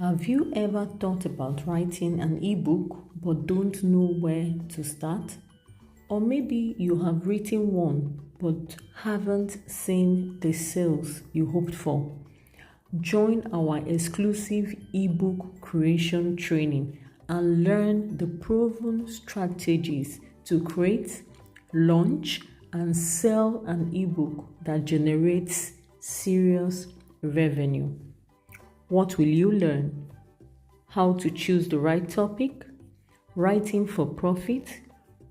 Have you ever thought about writing an ebook but don't know where to start? Or maybe you have written one but haven't seen the sales you hoped for? Join our exclusive ebook creation training and learn the proven strategies to create, launch, and sell an ebook that generates serious revenue. What will you learn? How to choose the right topic, writing for profit,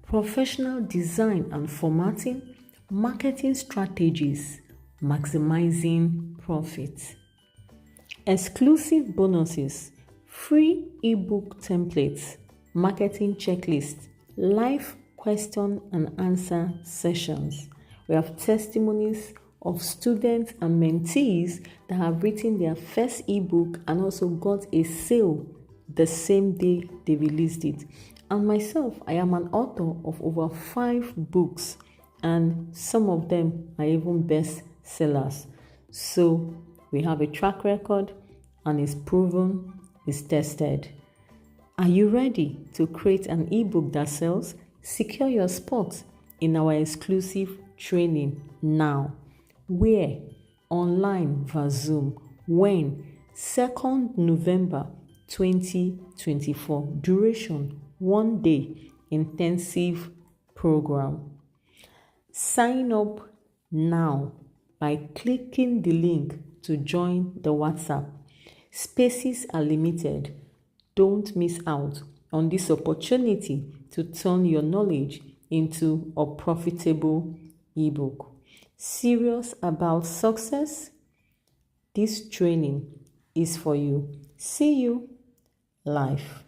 professional design and formatting, marketing strategies, maximizing profits. Exclusive bonuses, free ebook templates, marketing checklist, live question and answer sessions. We have testimonies of students and mentees that have written their first ebook and also got a sale the same day they released it. And myself, I am an author of over 5 books, and some of them are even best sellers. So we have a track record, and it's proven, it's tested. Are you ready to create an ebook that sells? Secure your spot in our exclusive training now. Where? Online via Zoom. When? 2nd November 2024. Duration 1 day. Intensive program. Sign up now by clicking the link to join the WhatsApp. Spaces are limited. Don't miss out on this opportunity to turn your knowledge into a profitable ebook. Serious about success? This training is for you. See you live.